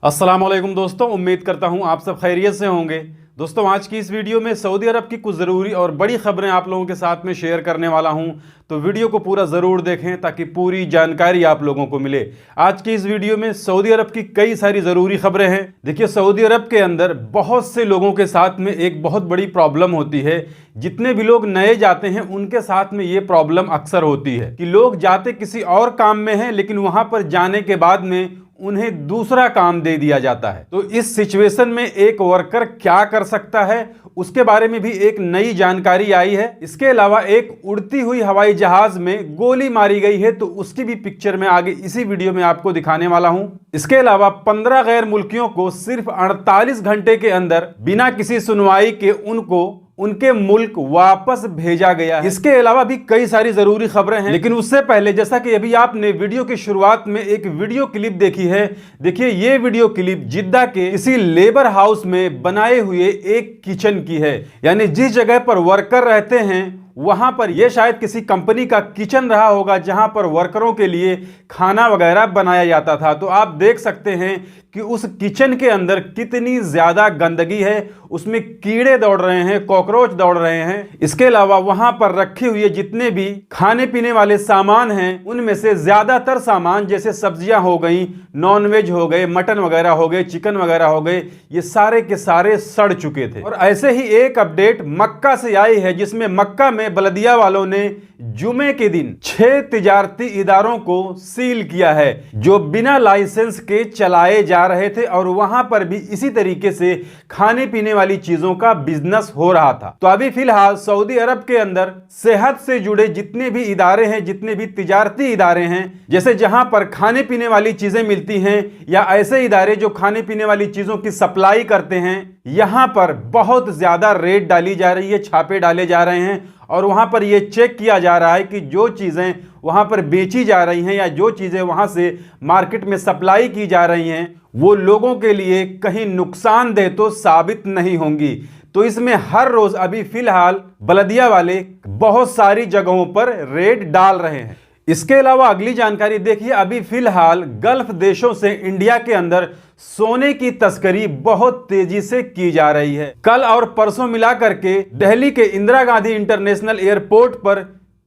अस्सलामुअलैकुम दोस्तों, उम्मीद करता हूं आप सब खैरियत से होंगे। दोस्तों, आज की इस वीडियो में सऊदी अरब की कुछ ज़रूरी और बड़ी खबरें आप लोगों के साथ में शेयर करने वाला हूं, तो वीडियो को पूरा ज़रूर देखें ताकि पूरी जानकारी आप लोगों को मिले। आज की इस वीडियो में सऊदी अरब की कई सारी ज़रूरी खबरें हैं। देखिए, सऊदी अरब के अंदर बहुत से लोगों के साथ में एक बहुत बड़ी प्रॉब्लम होती है। जितने भी लोग नए जाते हैं उनके साथ में ये प्रॉब्लम अक्सर होती है कि लोग जाते किसी और काम में हैं, लेकिन वहां पर जाने के बाद में उन्हें दूसरा काम दे दिया जाता है। तो इस सिचुएशन में एक वर्कर क्या कर सकता है, उसके बारे में भी एक नई जानकारी आई है। इसके अलावा एक उड़ती हुई हवाई जहाज में गोली मारी गई है, तो उसकी भी पिक्चर मैं आगे इसी वीडियो में आपको दिखाने वाला हूं। इसके अलावा 15 गैर मुल्कियों को सिर्फ 48 घंटे के अंदर बिना किसी सुनवाई के उनको उनके मुल्क वापस भेजा गया है। इसके अलावा भी कई सारी जरूरी खबरें हैं, लेकिन उससे पहले जैसा कि अभी आपने वीडियो की शुरुआत में एक वीडियो क्लिप देखी है, देखिए ये वीडियो क्लिप जिद्दा के किसी लेबर हाउस में बनाए हुए एक किचन की है। यानी जिस जगह पर वर्कर रहते हैं वहां पर यह शायद किसी कंपनी का किचन रहा होगा जहां पर वर्करों के लिए खाना वगैरह बनाया जाता था। तो आप देख सकते हैं कि उस किचन के अंदर कितनी ज्यादा गंदगी है, उसमें कीड़े दौड़ रहे हैं, कॉकरोच दौड़ रहे हैं। इसके अलावा वहां पर रखे हुए जितने भी खाने पीने वाले सामान हैं उनमें से ज्यादातर सामान जैसे सब्जियां हो गई, नॉनवेज हो गए, मटन वगैरह हो गए, चिकन वगैरह हो गए, ये सारे के सारे सड़ चुके थे। और ऐसे ही एक अपडेट मक्का से आई है, जिसमें मक्का में बलदिया वालों ने जुमे के दिन 6 तिजारती इदारों को सील किया है जो बिना लाइसेंस के चलाए जा रहे थे, और वहां पर भी इसी तरीके से खाने पीने वाली चीजों का बिजनेस हो रहा था। तो अभी फिलहाल सऊदी अरब के अंदर सेहत से जुड़े जितने भी इदारे हैं, जितने भी तिजारती इदारे हैं, जैसे जहां पर खाने पीने वाली चीजें मिलती हैं या ऐसे इदारे जो खाने पीने वाली चीजों की सप्लाई करते हैं, यहां पर बहुत ज्यादा रेड डाली जा रही है, छापे डाले जा रहे हैं, और वहां पर यह चेक किया जा रहा है कि जो चीजें वहां पर बेची जा रही हैं या जो चीजें वहां से मार्केट में सप्लाई की जा रही हैं वो लोगों के लिए कहीं नुकसानदेह तो साबित नहीं होंगी। तो इसमें हर रोज अभी फिलहाल बलदिया वाले बहुत सारी जगहों पर रेड डाल रहे हैं। इसके अलावा अगली जानकारी देखिए, अभी फिलहाल गल्फ देशों से इंडिया के अंदर सोने की तस्करी बहुत तेजी से की जा रही है। कल और परसों मिलाकर के दिल्ली के इंदिरा गांधी इंटरनेशनल एयरपोर्ट पर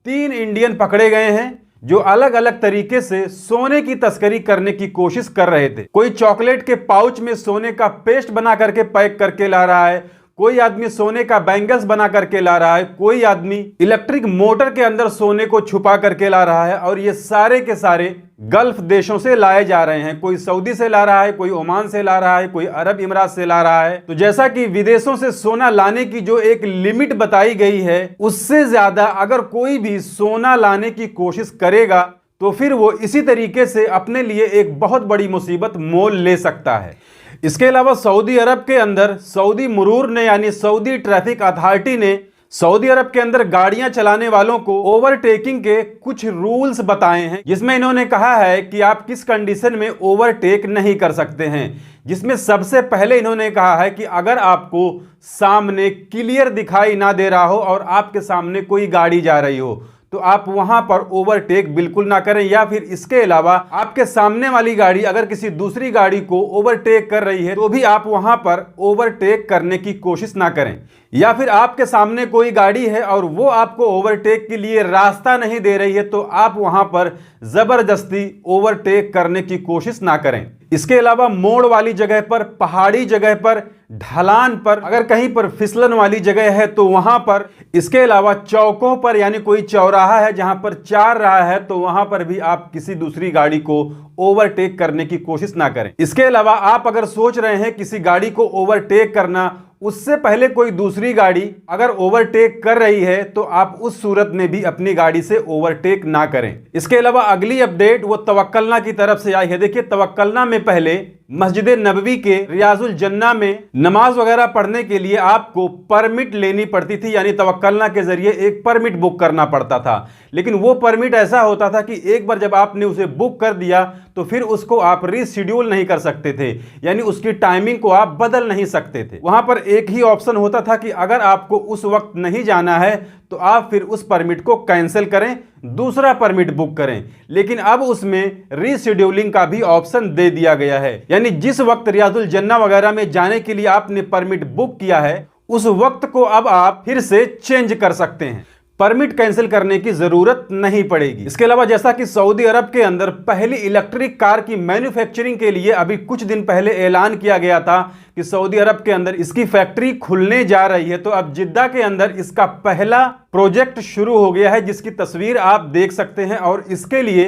3 इंडियन पकड़े गए हैं जो अलग अलग तरीके से सोने की तस्करी करने की कोशिश कर रहे थे। कोई चॉकलेट के पाउच में सोने का पेस्ट बना करके पैक करके ला रहा है, कोई आदमी सोने का बैंगल्स बना करके ला रहा है, कोई आदमी इलेक्ट्रिक मोटर के अंदर सोने को छुपा करके ला रहा है, और ये सारे के सारे गल्फ देशों से लाए जा रहे हैं। कोई सऊदी से ला रहा है, कोई ओमान से ला रहा है, कोई अरब इमरात से ला रहा है। तो जैसा कि विदेशों से सोना लाने की जो एक लिमिट बताई गई है, उससे ज्यादा अगर कोई भी सोना लाने की कोशिश करेगा तो फिर वो इसी तरीके से अपने लिए एक बहुत बड़ी मुसीबत मोल ले सकता है। इसके अलावा सऊदी अरब के अंदर सऊदी मुरूर ने यानी सऊदी ट्रैफिक अथॉरिटी ने सऊदी अरब के अंदर गाड़ियां चलाने वालों को ओवरटेकिंग के कुछ रूल्स बताए हैं, जिसमें इन्होंने कहा है कि आप किस कंडीशन में ओवरटेक नहीं कर सकते हैं। जिसमें सबसे पहले इन्होंने कहा है कि अगर आपको सामने क्लियर दिखाई ना दे रहा हो और आपके सामने कोई गाड़ी जा रही हो तो आप वहां पर ओवरटेक बिल्कुल ना करें, या फिर इसके अलावा आपके सामने वाली गाड़ी अगर किसी दूसरी गाड़ी को ओवरटेक कर रही है तो भी आप वहां पर ओवरटेक करने की कोशिश ना करें। या फिर आपके सामने कोई गाड़ी है और वो आपको ओवरटेक के लिए रास्ता नहीं दे रही है तो आप वहां पर जबरदस्ती ओवरटेक करने की कोशिश ना करें। इसके अलावा मोड़ वाली जगह पर, पहाड़ी जगह पर, ढलान पर, अगर कहीं पर फिसलन वाली जगह है तो वहां पर, इसके अलावा चौकों पर यानी कोई चौराहा है जहां पर 4 राह है तो वहां पर भी आप किसी दूसरी गाड़ी को ओवरटेक करने की कोशिश ना करें। इसके अलावा आप अगर सोच रहे हैं किसी गाड़ी को ओवरटेक करना, उससे पहले कोई दूसरी गाड़ी अगर ओवरटेक कर रही है तो आप उस सूरत में भी अपनी गाड़ी से ओवरटेक ना करें। इसके अलावा अगली अपडेट वो तवक्कलना की तरफ से आई है। देखिए, तवक्कलना में पहले मस्जिद नबवी के रियाजुल जन्ना में नमाज वगैरह पढ़ने के लिए आपको परमिट लेनी पड़ती थी, यानी तवक्कलना के जरिए एक परमिट बुक करना पड़ता था। लेकिन वो परमिट ऐसा होता था कि एक बार जब आपने उसे बुक कर दिया तो फिर उसको आप रीशेड्यूल नहीं कर सकते थे, यानी उसकी टाइमिंग को आप बदल नहीं सकते थे। वहां पर एक ही ऑप्शन होता था कि अगर आपको उस वक्त नहीं जाना है तो आप फिर उस परमिट को कैंसिल करें, दूसरा परमिट बुक करें। लेकिन अब उसमें रीशेड्यूलिंग का भी ऑप्शन दे दिया गया है, यानी जिस वक्त रियाजुल जन्ना वगैरह में जाने के लिए आपने परमिट बुक किया है उस वक्त को अब आप फिर से चेंज कर सकते हैं, परमिट कैंसिल करने की जरूरत नहीं पड़ेगी। इसके अलावा जैसा कि सऊदी अरब के अंदर पहली इलेक्ट्रिक कार की मैन्युफैक्चरिंग के लिए अभी कुछ दिन पहले ऐलान किया गया था कि सऊदी अरब के अंदर इसकी फैक्ट्री खुलने जा रही है, तो अब जिद्दा के अंदर इसका पहला प्रोजेक्ट शुरू हो गया है, जिसकी तस्वीर आप देख सकते हैं। और इसके लिए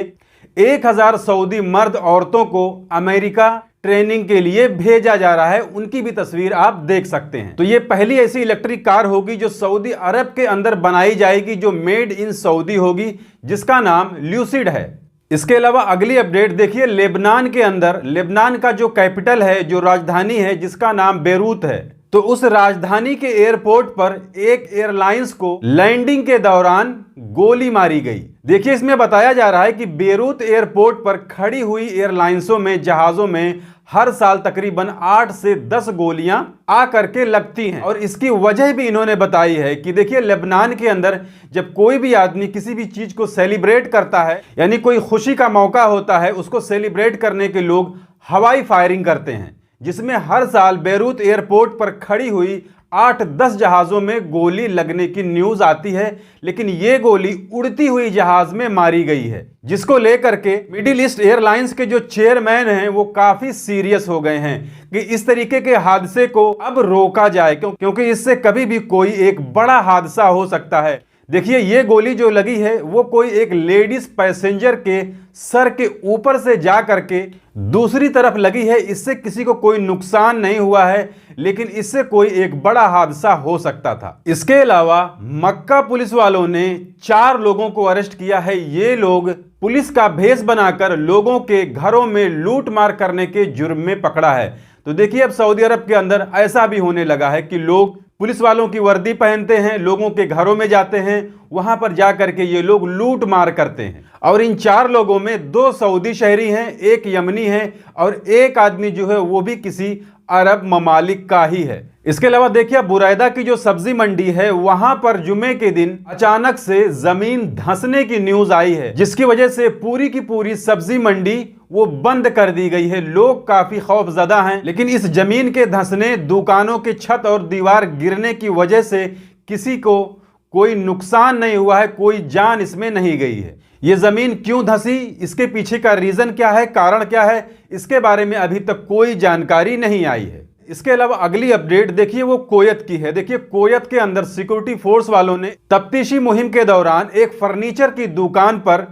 1000 सऊदी मर्द औरतों को अमेरिका ट्रेनिंग के लिए भेजा जा रहा है, उनकी भी तस्वीर आप देख सकते हैं। तो ये पहली ऐसी इलेक्ट्रिक कार होगी जो सऊदी अरब के अंदर बनाई जाएगी, जो मेड इन सऊदी होगी, जिसका नाम ल्यूसिड है। इसके अलावा अगली अपडेट देखिए, लेबनान के अंदर, लेबनान का जो कैपिटल है, जो राजधानी है, जिसका नाम बेरूत है, तो उस राजधानी के एयरपोर्ट पर एक एयरलाइंस को लैंडिंग के दौरान गोली मारी गई। देखिए इसमें बताया जा रहा है कि बेरूत एयरपोर्ट पर खड़ी हुई एयरलाइंसों में, जहाजों में हर साल तकरीबन 8 से 10 गोलियां आ करके लगती हैं। और इसकी वजह भी इन्होंने बताई है कि देखिए लेबनान के अंदर जब कोई भी आदमी किसी भी चीज को सेलिब्रेट करता है, यानी कोई खुशी का मौका होता है, उसको सेलिब्रेट करने के लोग हवाई फायरिंग करते हैं, जिसमें हर साल बेरूत एयरपोर्ट पर खड़ी हुई 8-10 जहाजों में गोली लगने की न्यूज आती है। लेकिन यह गोली उड़ती हुई जहाज में मारी गई है, जिसको लेकर के मिडिल ईस्ट एयरलाइंस के जो चेयरमैन हैं वो काफी सीरियस हो गए हैं कि इस तरीके के हादसे को अब रोका जाए, क्योंकि इससे कभी भी कोई एक बड़ा हादसा हो सकता है। देखिए ये गोली जो लगी है वो कोई एक लेडीज पैसेंजर के सर के ऊपर से जा करके दूसरी तरफ लगी है। इससे किसी को कोई नुकसान नहीं हुआ है, लेकिन इससे कोई एक बड़ा हादसा हो सकता था। इसके अलावा मक्का पुलिस वालों ने 4 लोगों को अरेस्ट किया है। ये लोग पुलिस का भेष बनाकर लोगों के घरों में लूट मार करने के जुर्म में पकड़ा है। तो देखिए अब सऊदी अरब के अंदर ऐसा भी होने लगा है कि लोग पुलिस वालों की वर्दी पहनते हैं, लोगों के घरों में जाते हैं, वहां पर जाकर के ये लोग लूट मार करते हैं। और इन 4 लोगों में 2 सऊदी शहरी हैं, एक यमनी है और एक आदमी जो है वो भी किसी अरब ममालिक का ही है। इसके अलावा देखिए बुरैदा की जो सब्जी मंडी है वहां पर जुमे के दिन अचानक से जमीन धंसने की न्यूज आई है, जिसकी वजह से पूरी की पूरी सब्जी मंडी वो बंद कर दी गई है। लोग काफी खौफजदा हैं, लेकिन इस जमीन के धंसने, दुकानों के छत और दीवार गिरने की वजह से किसी को कोई नुकसान नहीं हुआ है, कोई जान इसमें नहीं गई है। ये जमीन क्यों धंसी, इसके पीछे का रीजन क्या है, कारण क्या है, इसके बारे में अभी तक कोई जानकारी नहीं आई है। इसके अलावा अगली अपडेट देखिए वो कोयत की है। देखिए कोयत के अंदर सिक्योरिटी फोर्स वालों ने तफ्तीशी मुहिम के दौरान एक फर्नीचर की दुकान पर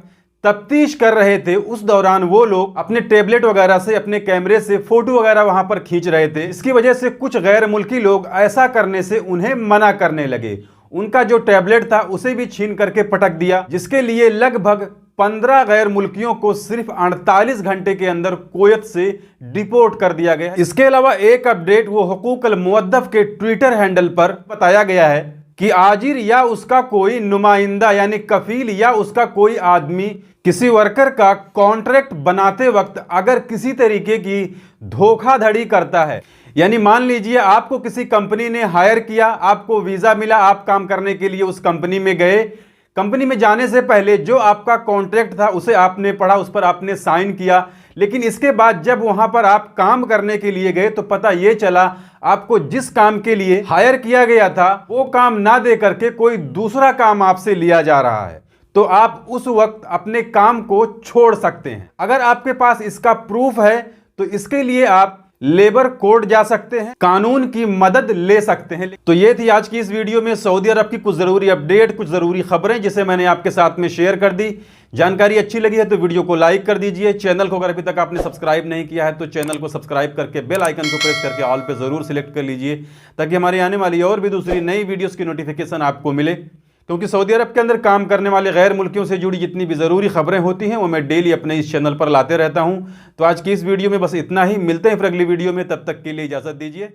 तफ्तीश कर रहे थे। उस दौरान वो लोग अपने टैबलेट वगैरह से, अपने कैमरे से फोटो वगैरह वहां पर खींच रहे थे। इसकी वजह से कुछ गैर मुल्की लोग ऐसा करने से उन्हें मना करने लगे। उनका जो टैबलेट था उसे भी छीन करके पटक दिया, जिसके लिए लगभग 15 गैर मुल्कियों को सिर्फ 48 घंटे के अंदर कोयत से डिपोर्ट कर दिया गया। इसके अलावा एक अपडेट वो हुकूकुल मुवद्दफ के ट्विटर हैंडल पर बताया गया है कि आजिर या उसका कोई नुमाइंदा यानी कफील या उसका कोई आदमी किसी वर्कर का कॉन्ट्रैक्ट बनाते वक्त अगर किसी तरीके की धोखाधड़ी करता है, यानी मान लीजिए आपको किसी कंपनी ने हायर किया, आपको वीजा मिला, आप काम करने के लिए उस कंपनी में गए, कंपनी में जाने से पहले जो आपका कॉन्ट्रैक्ट था उसे आपने पढ़ा, उस पर आपने साइन किया, लेकिन इसके बाद जब वहां पर आप काम करने के लिए गए तो पता ये चला आपको जिस काम के लिए हायर किया गया था वो काम ना दे करके कोई दूसरा काम आपसे लिया जा रहा है, तो आप उस वक्त अपने काम को छोड़ सकते हैं। अगर आपके पास इसका प्रूफ है तो इसके लिए आप लेबर कोर्ट जा सकते हैं, कानून की मदद ले सकते हैं। तो ये थी आज की इस वीडियो में सऊदी अरब की कुछ जरूरी अपडेट, कुछ जरूरी खबरें जिसे मैंने आपके साथ में शेयर कर दी। जानकारी अच्छी लगी है तो वीडियो को लाइक कर दीजिए। चैनल को अगर अभी तक आपने सब्सक्राइब नहीं किया है तो चैनल को सब्सक्राइब करके बेल आइकन को प्रेस करके ऑल पे जरूर सिलेक्ट कर लीजिए, ताकि हमारी आने वाली और भी दूसरी नई वीडियोस की नोटिफिकेशन आपको मिले। क्योंकि सऊदी अरब के अंदर काम करने वाले गैर मुल्कियों से जुड़ी जितनी भी ज़रूरी खबरें होती हैं वो मैं डेली अपने इस चैनल पर लाते रहता हूं। तो आज की इस वीडियो में बस इतना ही, मिलते हैं फिर अगली वीडियो में, तब तक के लिए इजाज़त दीजिए।